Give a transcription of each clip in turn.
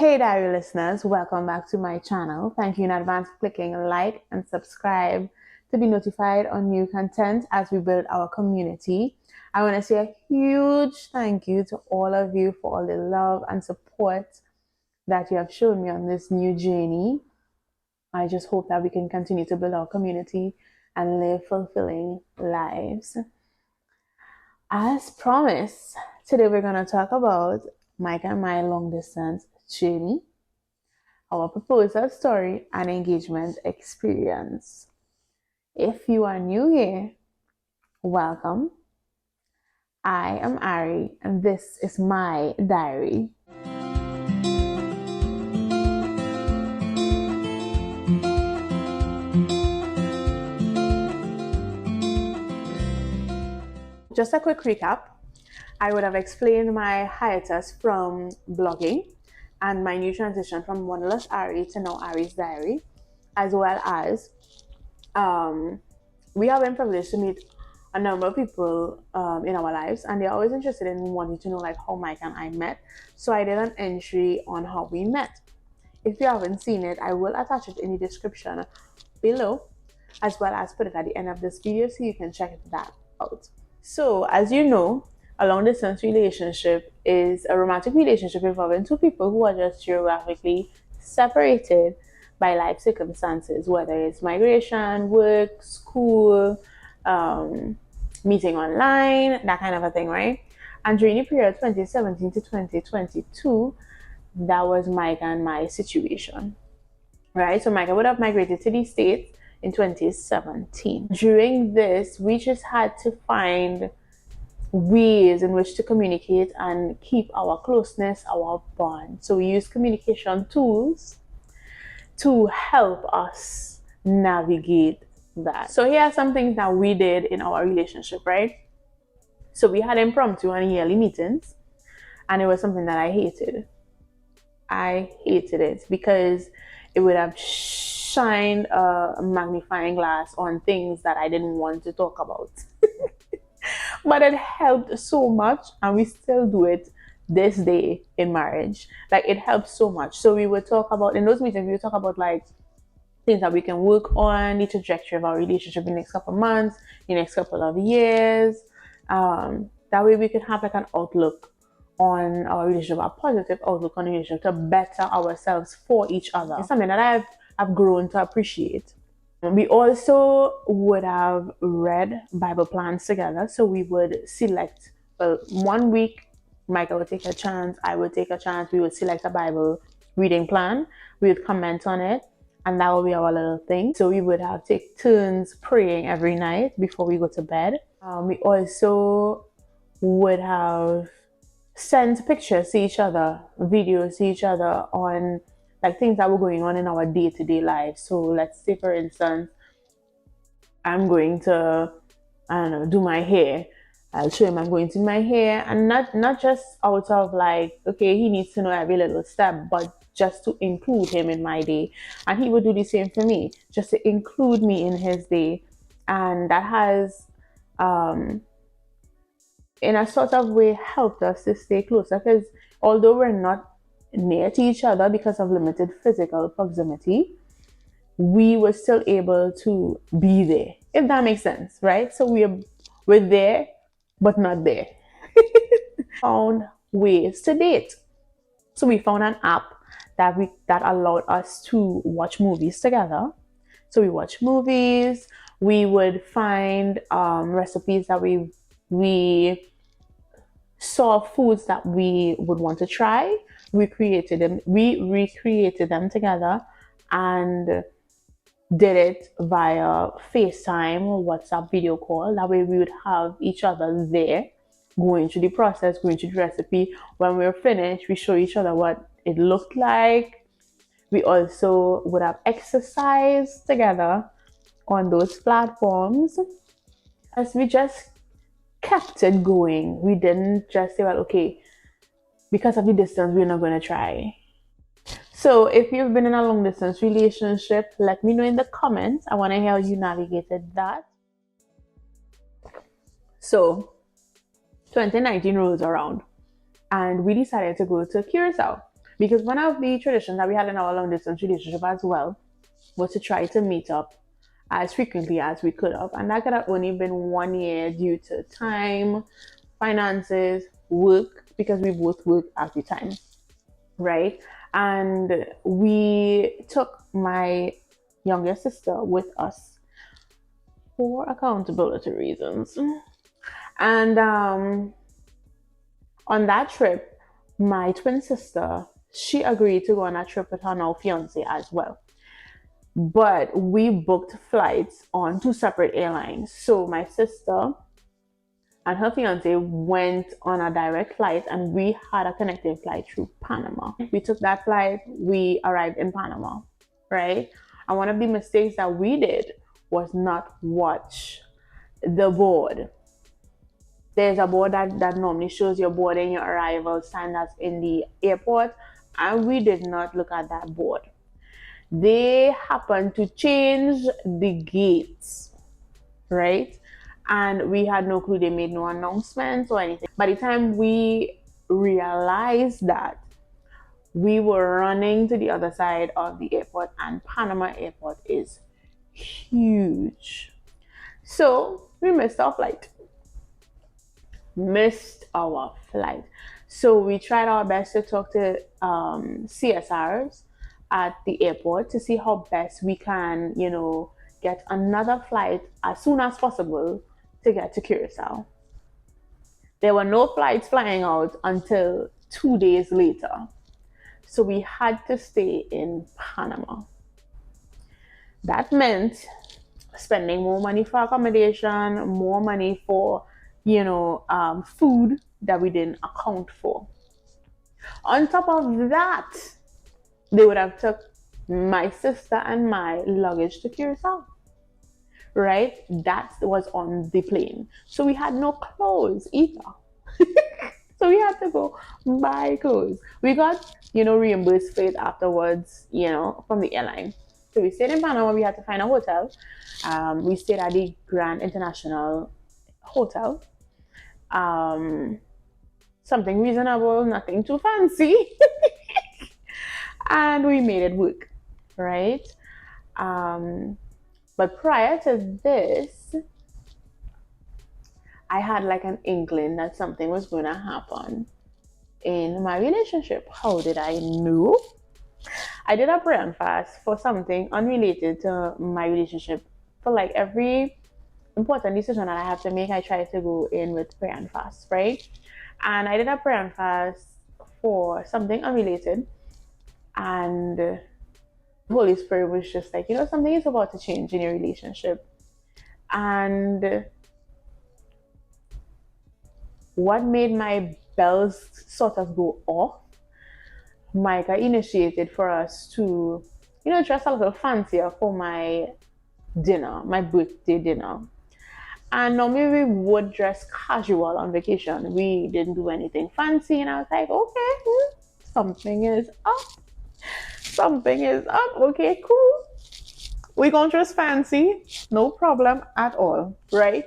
Hey diary listeners, welcome back to my channel. Thank you in advance for clicking like and subscribe to be notified on new content as we build our community. I want to say a huge thank you to all of you for all the love and support that you have shown me on this new journey. I just hope that we can continue to build our community and live fulfilling lives. As promised, today we're going to talk about Mike and my long distance journey, our proposal story, and engagement experience. If you are new here, welcome. I am Aari, and this is my diary. Just a quick recap. I would have explained my hiatus from blogging and my new transition from Wanderlust Aari to now Aari's Diary, as well as we have been privileged to meet a number of people in our lives, and they're always interested in wanting to know like how Mike and I met. So I did an entry on how we met. If you haven't seen it, I will attach it in the description below, as well as put it at the end of this video so you can check that out. So as you know, a long distance relationship is a romantic relationship involving two people who are just geographically separated by life circumstances, whether it's migration, work, school, meeting online, that kind of a thing, right? And during the period 2017 to 2022, that was Mike and my situation, right? So Mike would have migrated to the States in 2017. During this, we just had to find ways in which to communicate and keep our closeness, our bond. So we use communication tools to help us navigate that. So here are some things that we did in our relationship, right? So we had impromptu and yearly meetings, and it was something that I hated. I hated it because it would have shined a magnifying glass on things that I didn't want to talk about. But it helped so much, and we still do it this day in marriage. Like, it helps so much. So we would talk about, in those meetings, we would talk about like things that we can work on, the trajectory of our relationship in the next couple of months, the next couple of years. That way we could have like an outlook on our relationship, a positive outlook on the relationship, to better ourselves for each other. It's something that I've grown to appreciate. We also would have read Bible plans together. So we would select, well, 1 week, Michael would take a chance, I would take a chance, we would select a Bible reading plan, we would comment on it, and that would be our little thing. So we would have take turns praying every night before we go to bed. We also would have sent pictures to each other, videos to each other on like things that were going on in our day-to-day lives. So let's say, for instance, I'm going to, I don't know, do my hair. I'll show him I'm going to do my hair, and not just out of like, okay, he needs to know every little step, but just to include him in my day. And he would do the same for me, just to include me in his day. And that has, in a sort of way, helped us to stay closer, because although we're not near to each other because of limited physical proximity, we were still able to be there, if that makes sense, right? So we're there, but not there. Found ways to date. So we found an app that allowed us to watch movies together. So we watch movies. We would find recipes that we saw, foods that we would want to try. We created them. We recreated them together and did it via FaceTime or WhatsApp video call. That way we would have each other there, going through the process, going through the recipe. When we were finished, we show each other what it looked like. We also would have exercised together on those platforms. As we just kept it going. We didn't just say, well, okay, because of the distance, we're not going to try. So if you've been in a long distance relationship, let me know in the comments. I want to hear how you navigated that. So 2019 rolls around, and we decided to go to Curacao Because one of the traditions that we had in our long distance relationship as well was to try to meet up as frequently as we could have. And that could have only been 1 year due to time, finances, work, because we both work at the time, right? And we took my younger sister with us for accountability reasons. And on that trip, my twin sister, she agreed to go on a trip with her now fiance as well. But we booked flights on two separate airlines. So my sister and her fiance went on a direct flight, and we had a connecting flight through Panama. We took that flight, we arrived in Panama, right? And one of the mistakes that we did was not watch the board. There's a board that normally shows your boarding, your arrival time that's in the airport, and we did not look at that board. They happened to change the gates, right? And we had no clue. They made no announcements or anything. By the time we realized that, we were running to the other side of the airport, and Panama airport is huge. So we missed our flight. So we tried our best to talk to CSRs at the airport to see how best we can, get another flight as soon as possible to get to Curacao. There were no flights flying out until 2 days later. So we had to stay in Panama. That meant spending more money for accommodation, more money for, food that we didn't account for. On top of that, they would have took my sister and my luggage to Curacao, right? That was on the plane. So we had no clothes either. So we had to go buy clothes. We got, reimbursed for it afterwards, from the airline. So we stayed in Panama. We had to find a hotel. We stayed at the Grand International Hotel. Something reasonable, nothing too fancy. And we made it work, right? But prior to this, I had like an inkling that something was going to happen in my relationship. How did I know? I did a prayer and fast for something unrelated to my relationship. For like every important decision that I have to make, I try to go in with prayer and fast, right? And I did a prayer and fast for something unrelated. And the Holy Spirit was just like, something is about to change in your relationship. And what made my bells sort of go off, Micah initiated for us to, dress a little fancier for my dinner, my birthday dinner. And normally we would dress casual on vacation. We didn't do anything fancy. And I was like, okay, something is up. Something is up. Okay, cool. We're going to dress fancy. No problem at all, right?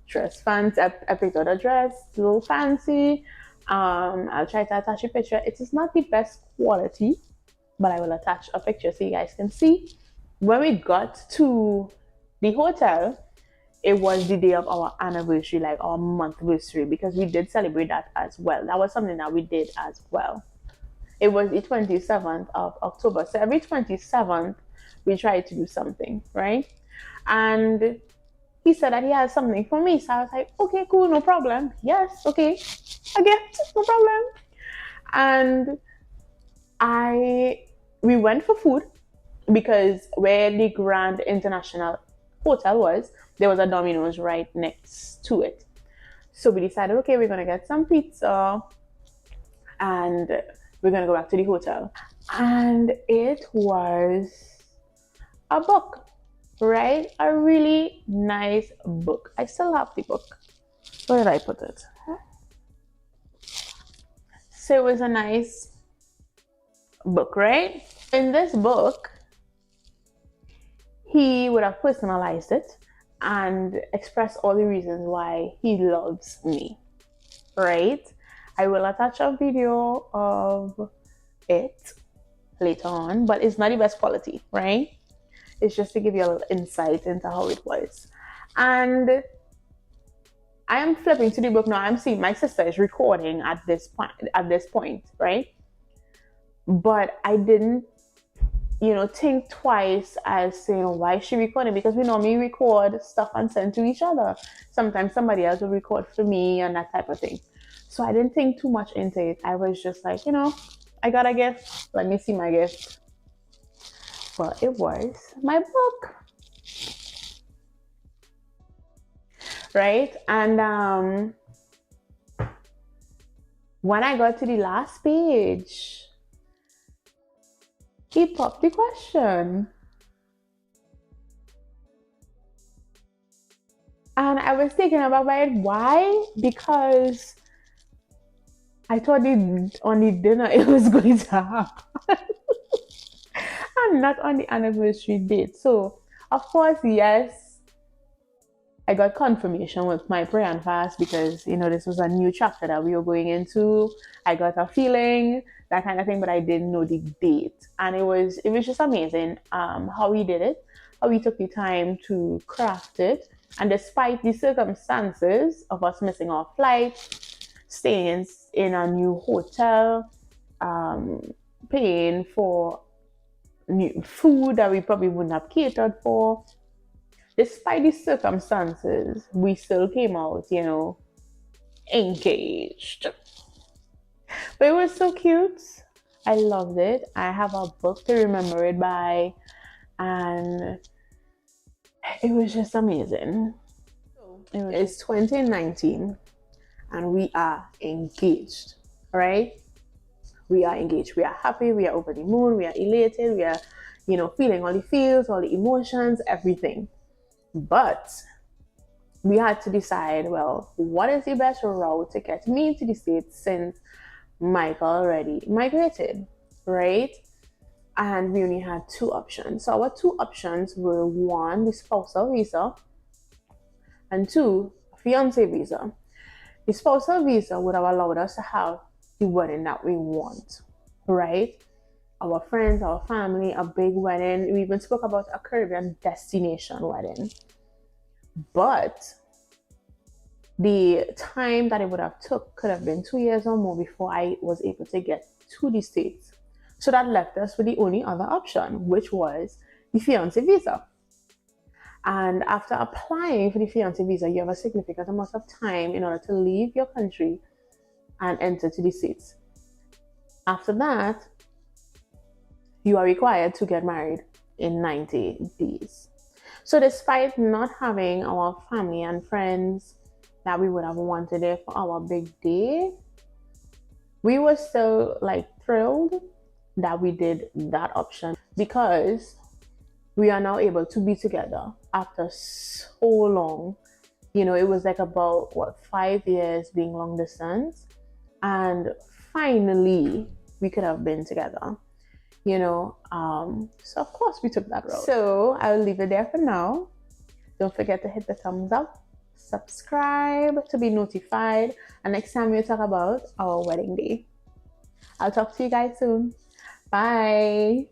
Dress fancy. I picked out a dress, a little fancy. I'll try to attach a picture. It is not the best quality, but I will attach a picture so you guys can see. When we got to the hotel, it was the day of our anniversary, like our monthversary, because we did celebrate that as well. That was something that we did as well. It was the 27th of October. So every 27th, we tried to do something, right? And he said that he has something for me. So I was like, okay, cool, no problem. Yes, okay, I get it, no problem. And we went for food, because where the Grand International Hotel was, there was a Domino's right next to it. So we decided, okay, we're going to get some pizza and we're going to go back to the hotel. And it was a book, right? A really nice book. I still have the book. Where did I put it? So it was a nice book, right? In this book, he would have personalized it and expressed all the reasons why he loves me, right? I will attach a video of it later on, but it's not the best quality, right? It's just to give you a little insight into how it was. And I am flipping to the book now. I'm seeing my sister is recording at this point, right? But I didn't, think twice as saying, why is she recording? Because we normally record stuff and send to each other. Sometimes somebody else will record for me and that type of thing. So I didn't think too much into it. I was just like, I got a gift. Let me see my gift. Well, it was my book. Right? And when I got to the last page, he popped the question. And I was taken aback by it. Why? Because I thought on the dinner it was going to happen. And not on the anniversary date. So, of course, yes, I got confirmation with my prayer and fast because, this was a new chapter that we were going into. I got a feeling, that kind of thing, but I didn't know the date. And it was just amazing how we did it, how we took the time to craft it. And despite the circumstances of us missing our flight, staying in a new hotel, paying for new food that we probably wouldn't have catered for, despite the circumstances, we still came out, engaged. But it was so cute. I loved it. I have a book to remember it by, and it was just amazing. It's 2019, and we are engaged, right? We are engaged. We are happy. We are over the moon. We are elated. We are, feeling all the feels, all the emotions, everything. But we had to decide, well, what is the best route to get me to the States since Michael already migrated, right? And we only had two options. So our two options were one, the spousal visa, and two, fiance visa. The spousal visa would have allowed us to have the wedding that we want, right? Our friends, our family, a big wedding. We even spoke about a Caribbean destination wedding. But the time that it would have took could have been 2 years or more before I was able to get to the States. So that left us with the only other option, which was the fiancé visa. And after applying for the fiancé visa, you have a significant amount of time in order to leave your country and enter to the States. After that, you are required to get married in 90 days. So despite not having our family and friends that we would have wanted it for our big day, we were still thrilled that we did that option because we are now able to be together after so long. It was about 5 years being long distance, and finally we could have been together. So of course we took that road. So I'll leave it there for now. Don't forget to hit the thumbs up, subscribe to be notified, and next time we'll talk about our wedding day. I'll talk to you guys soon. Bye.